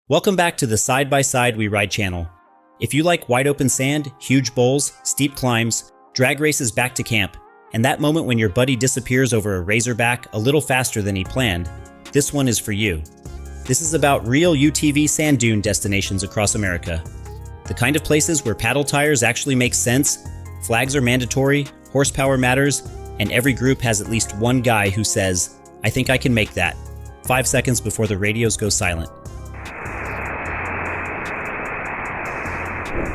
Welcome back to the Side by Side We Ride channel. If you like wide open sand, huge bowls, steep climbs, drag races back to camp, and that moment when your buddy disappears over a razorback a little faster than he planned, this one is for you. This is about real UTV sand dune destinations across America. The kind of places where paddle tires actually make sense, flags are mandatory, horsepower matters, and every group has at least one guy who says, "I think I can make that," 5 seconds before the radios go silent.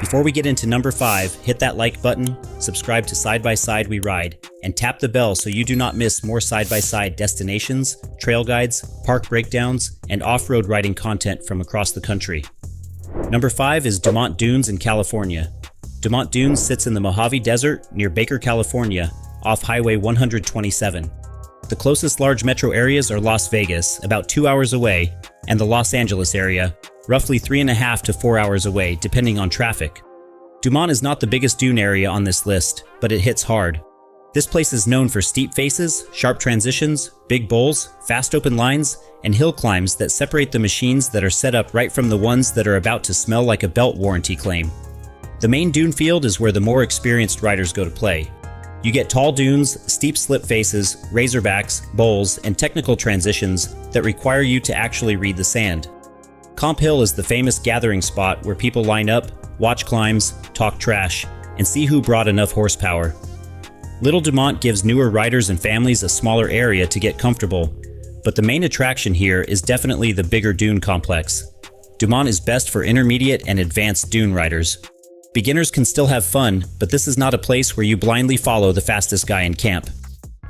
Before we get into number 5, hit that like button, subscribe to Side by Side We Ride, and tap the bell so you do not miss more side-by-side destinations, trail guides, park breakdowns, and off-road riding content from across the country. Number 5 is Dumont Dunes in California. Dumont Dunes sits in the Mojave Desert near Baker, California, off Highway 127. The closest large metro areas are Las Vegas, about 2 hours away, and the Los Angeles area, roughly 3.5 to 4 hours away, depending on traffic. Dumont is not the biggest dune area on this list, but it hits hard. This place is known for steep faces, sharp transitions, big bowls, fast open lines, and hill climbs that separate the machines that are set up right from the ones that are about to smell like a belt warranty claim. The main dune field is where the more experienced riders go to play. You get tall dunes, steep slip faces, razorbacks, bowls, and technical transitions that require you to actually read the sand. Comp Hill is the famous gathering spot where people line up, watch climbs, talk trash, and see who brought enough horsepower. Little Dumont gives newer riders and families a smaller area to get comfortable, but the main attraction here is definitely the bigger dune complex. Dumont is best for intermediate and advanced dune riders. Beginners can still have fun, but this is not a place where you blindly follow the fastest guy in camp.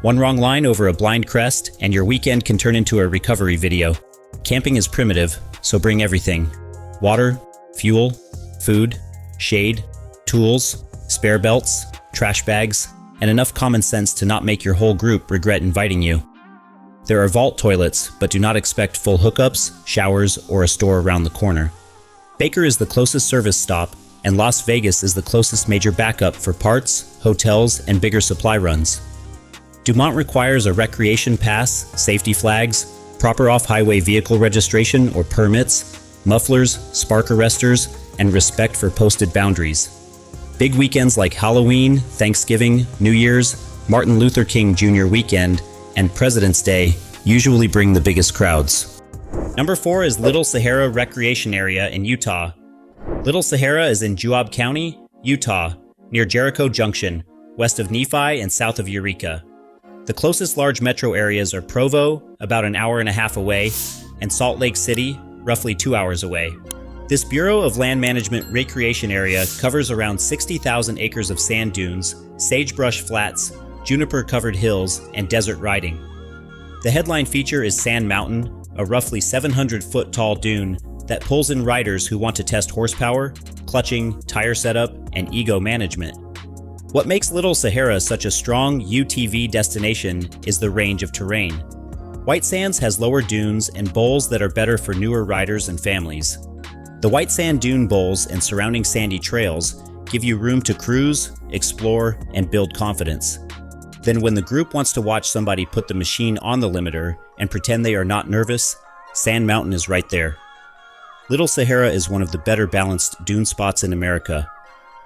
One wrong line over a blind crest, and your weekend can turn into a recovery video. Camping is primitive, so bring everything. Water, fuel, food, shade, tools, spare belts, trash bags, and enough common sense to not make your whole group regret inviting you. There are vault toilets, but do not expect full hookups, showers, or a store around the corner. Baker is the closest service stop, and Las Vegas is the closest major backup for parts, hotels, and bigger supply runs. Dumont requires a recreation pass, safety flags, proper off-highway vehicle registration or permits, mufflers, spark arresters, and respect for posted boundaries. Big weekends like Halloween, Thanksgiving, New Year's, Martin Luther King Jr. weekend, and President's Day usually bring the biggest crowds. Number 4 is Little Sahara Recreation Area in Utah. Little Sahara is in Juab County, Utah, near Jericho Junction, west of Nephi and south of Eureka. The closest large metro areas are Provo, about an hour and a half away, and Salt Lake City, roughly 2 hours away. This Bureau of Land Management recreation area covers around 60,000 acres of sand dunes, sagebrush flats, juniper-covered hills, and desert riding. The headline feature is Sand Mountain, a roughly 700-foot tall dune that pulls in riders who want to test horsepower, clutching, tire setup, and ego management. What makes Little Sahara such a strong UTV destination is the range of terrain. White Sands has lower dunes and bowls that are better for newer riders and families. The white sand dune bowls and surrounding sandy trails give you room to cruise, explore, and build confidence. Then when the group wants to watch somebody put the machine on the limiter and pretend they are not nervous, Sand Mountain is right there. Little Sahara is one of the better balanced dune spots in America.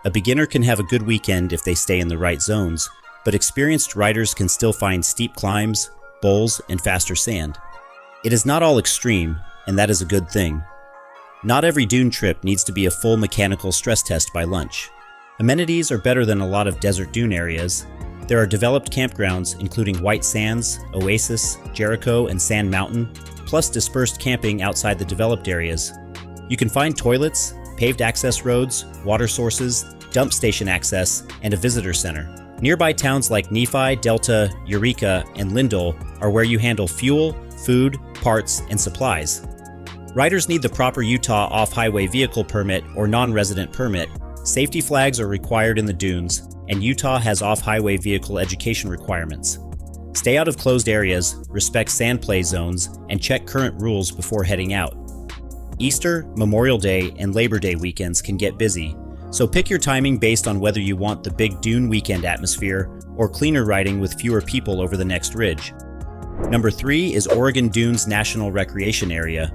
A beginner can have a good weekend if they stay in the right zones, but experienced riders can still find steep climbs, bowls, and faster sand. It is not all extreme, and that is a good thing. Not every dune trip needs to be a full mechanical stress test by lunch. Amenities are better than a lot of desert dune areas. There are developed campgrounds including White Sands, Oasis, Jericho, and Sand Mountain, plus dispersed camping outside the developed areas. You can find toilets, paved access roads, water sources, dump station access, and a visitor center. Nearby towns like Nephi, Delta, Eureka, and Lindell are where you handle fuel, food, parts, and supplies. Riders need the proper Utah off-highway vehicle permit or non-resident permit. Safety flags are required in the dunes, and Utah has off-highway vehicle education requirements. Stay out of closed areas, respect sand play zones, and check current rules before heading out. Easter, Memorial Day, and Labor Day weekends can get busy, so pick your timing based on whether you want the big dune weekend atmosphere or cleaner riding with fewer people over the next ridge. Number 3 is Oregon Dunes National Recreation Area.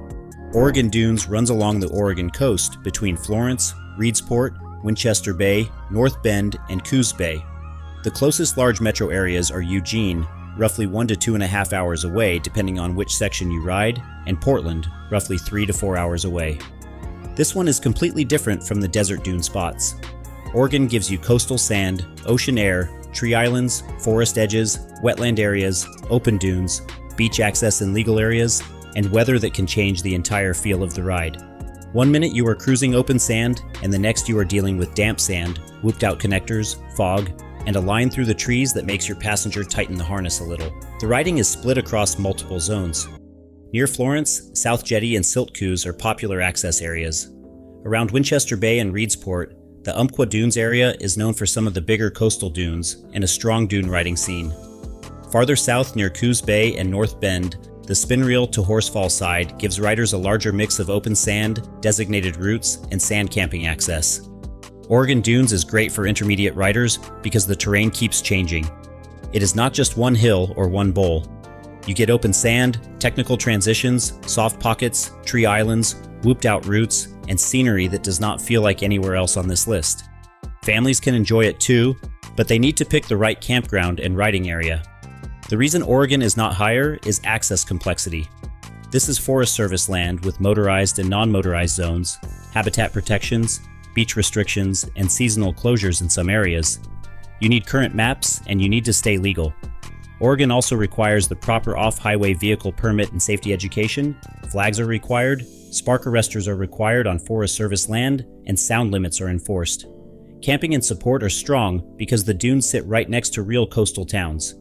Oregon Dunes runs along the Oregon coast between Florence, Reedsport, Winchester Bay, North Bend, and Coos Bay. The closest large metro areas are Eugene, roughly 1 to 2.5 hours away depending on which section you ride, and Portland, roughly 3 to 4 hours away. This one is completely different from the desert dune spots. Oregon gives you coastal sand, ocean air, tree islands, forest edges, wetland areas, open dunes, beach access in legal areas, and weather that can change the entire feel of the ride. One minute you are cruising open sand, and the next you are dealing with damp sand, whooped out connectors, fog, and a line through the trees that makes your passenger tighten the harness a little. The riding is split across multiple zones. Near Florence, South Jetty and Silt Coos are popular access areas. Around Winchester Bay and Reedsport, the Umpqua Dunes area is known for some of the bigger coastal dunes and a strong dune riding scene. Farther south near Coos Bay and North Bend, the spin reel to Horsefall side gives riders a larger mix of open sand, designated routes, and sand camping access. Oregon Dunes is great for intermediate riders because the terrain keeps changing. It is not just one hill or one bowl. You get open sand, technical transitions, soft pockets, tree islands, whooped out routes, and scenery that does not feel like anywhere else on this list. Families can enjoy it too, but they need to pick the right campground and riding area. The reason Oregon is not higher is access complexity. This is Forest Service land with motorized and non-motorized zones, habitat protections, beach restrictions, and seasonal closures in some areas. You need current maps, and you need to stay legal. Oregon also requires the proper off-highway vehicle permit and safety education, flags are required, spark arresters are required on Forest Service land, and sound limits are enforced. Camping and support are strong because the dunes sit right next to real coastal towns.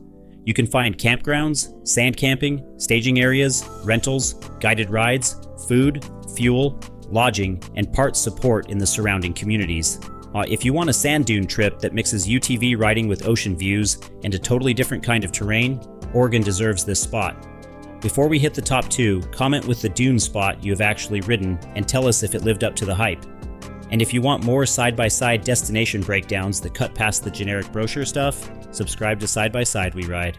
You can find campgrounds, sand camping, staging areas, rentals, guided rides, food, fuel, lodging, and parts support in the surrounding communities. If you want a sand dune trip that mixes UTV riding with ocean views and a totally different kind of terrain, Oregon deserves this spot. Before we hit the top 2, comment with the dune spot you have actually ridden and tell us if it lived up to the hype. And if you want more side-by-side destination breakdowns that cut past the generic brochure stuff, subscribe to SxSWeRide.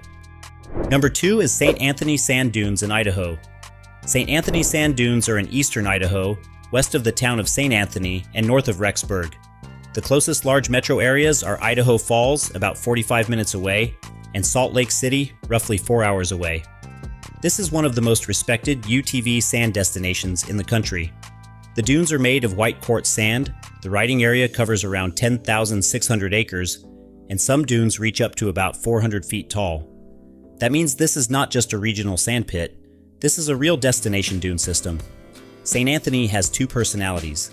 Number 2 is St. Anthony Sand Dunes in Idaho. St. Anthony Sand Dunes are in eastern Idaho, west of the town of St. Anthony and north of Rexburg. The closest large metro areas are Idaho Falls, about 45 minutes away, and Salt Lake City, roughly 4 hours away. This is one of the most respected UTV sand destinations in the country. The dunes are made of white quartz sand, the riding area covers around 10,600 acres, and some dunes reach up to about 400 feet tall. That means this is not just a regional sand pit, this is a real destination dune system. St. Anthony has 2 personalities.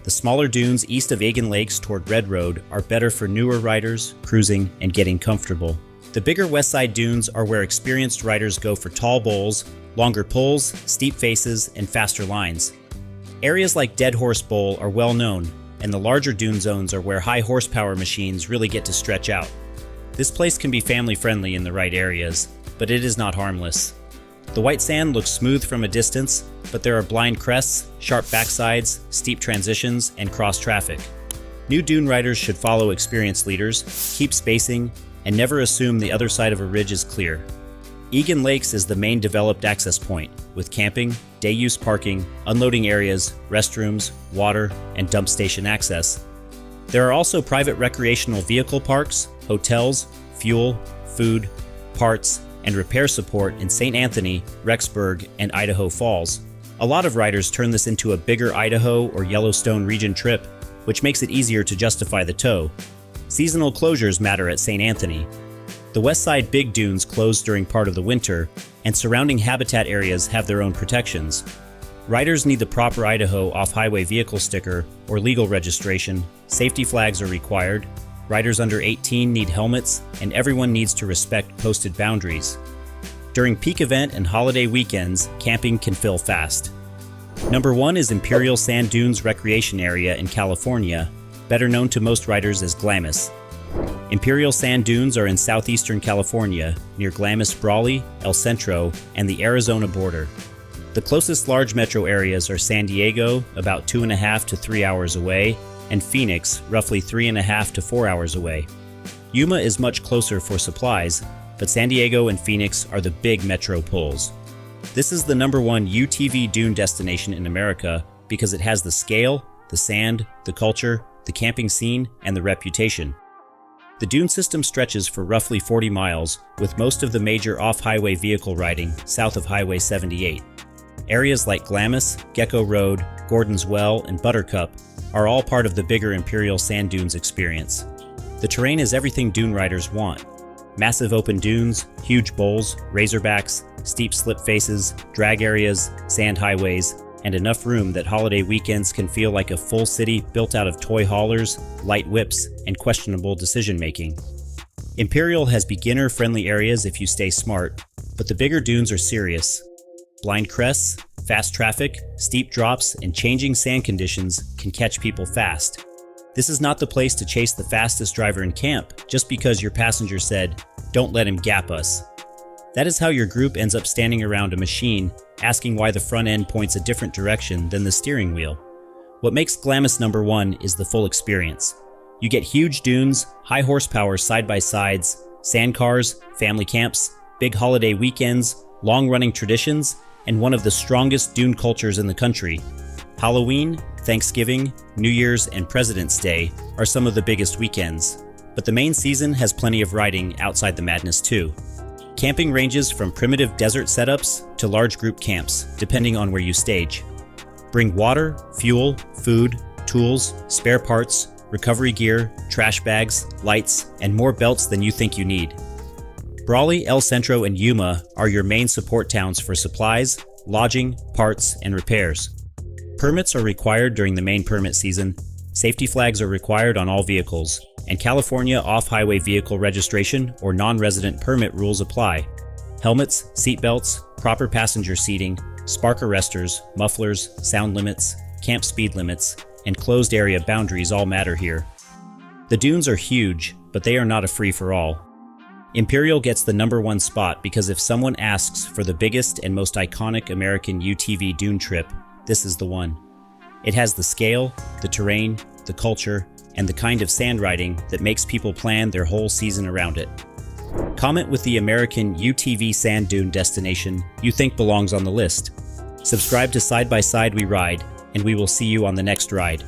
The smaller dunes east of Egan Lakes toward Red Road are better for newer riders, cruising, and getting comfortable. The bigger west side dunes are where experienced riders go for tall bowls, longer pulls, steep faces, and faster lines. Areas like Dead Horse Bowl are well known, and the larger dune zones are where high horsepower machines really get to stretch out. This place can be family friendly in the right areas, but it is not harmless. The white sand looks smooth from a distance, but there are blind crests, sharp backsides, steep transitions, and cross traffic. New dune riders should follow experienced leaders, keep spacing, and never assume the other side of a ridge is clear. Egan Lakes is the main developed access point, with camping, day-use parking, unloading areas, restrooms, water, and dump station access. There are also private recreational vehicle parks, hotels, fuel, food, parts, and repair support in St. Anthony, Rexburg, and Idaho Falls. A lot of riders turn this into a bigger Idaho or Yellowstone region trip, which makes it easier to justify the tow. Seasonal closures matter at St. Anthony. The west side big dunes close during part of the winter, and surrounding habitat areas have their own protections. Riders need the proper Idaho off-highway vehicle sticker or legal registration, safety flags are required, riders under 18 need helmets, and everyone needs to respect posted boundaries. During peak event and holiday weekends, camping can fill fast. Number 1 is Imperial Sand Dunes Recreation Area in California, better known to most riders as Glamis. Imperial Sand Dunes are in southeastern California, near Glamis Brawley, El Centro, and the Arizona border. The closest large metro areas are San Diego, about 2.5 to 3 hours away, and Phoenix, roughly 3.5 to 4 hours away. Yuma is much closer for supplies, but San Diego and Phoenix are the big metro pulls. This is the #1 UTV dune destination in America because it has the scale, the sand, the culture, the camping scene, and the reputation. The dune system stretches for roughly 40 miles, with most of the major off-highway vehicle riding south of Highway 78. Areas like Glamis, Gecko Road, Gordon's Well, and Buttercup are all part of the bigger Imperial Sand Dunes experience. The terrain is everything dune riders want. Massive open dunes, huge bowls, razorbacks, steep slip faces, drag areas, sand highways, and enough room that holiday weekends can feel like a full city built out of toy haulers, light whips, and questionable decision-making. Imperial has beginner-friendly areas if you stay smart, but the bigger dunes are serious. Blind crests, fast traffic, steep drops, and changing sand conditions can catch people fast. This is not the place to chase the fastest driver in camp just because your passenger said, "Don't let him gap us." That is how your group ends up standing around a machine asking why the front end points a different direction than the steering wheel. What makes Glamis #1 is the full experience. You get huge dunes, high horsepower side-by-sides, sand cars, family camps, big holiday weekends, long-running traditions, and one of the strongest dune cultures in the country. Halloween, Thanksgiving, New Year's, and President's Day are some of the biggest weekends, but the main season has plenty of riding outside the madness too. Camping ranges from primitive desert setups to large group camps, depending on where you stage. Bring water, fuel, food, tools, spare parts, recovery gear, trash bags, lights, and more belts than you think you need. Brawley, El Centro, and Yuma are your main support towns for supplies, lodging, parts, and repairs. Permits are required during the main permit season, safety flags are required on all vehicles, and California off-highway vehicle registration or non-resident permit rules apply. Helmets, seatbelts, proper passenger seating, spark arresters, mufflers, sound limits, camp speed limits, and closed area boundaries all matter here. The dunes are huge, but they are not a free-for-all. Imperial gets the #1 spot because if someone asks for the biggest and most iconic American UTV dune trip, this is the one. It has the scale, the terrain, the culture, and the kind of sand riding that makes people plan their whole season around it. Comment with the American UTV sand dune destination you think belongs on the list. Subscribe to Side by Side We Ride, and we will see you on the next ride.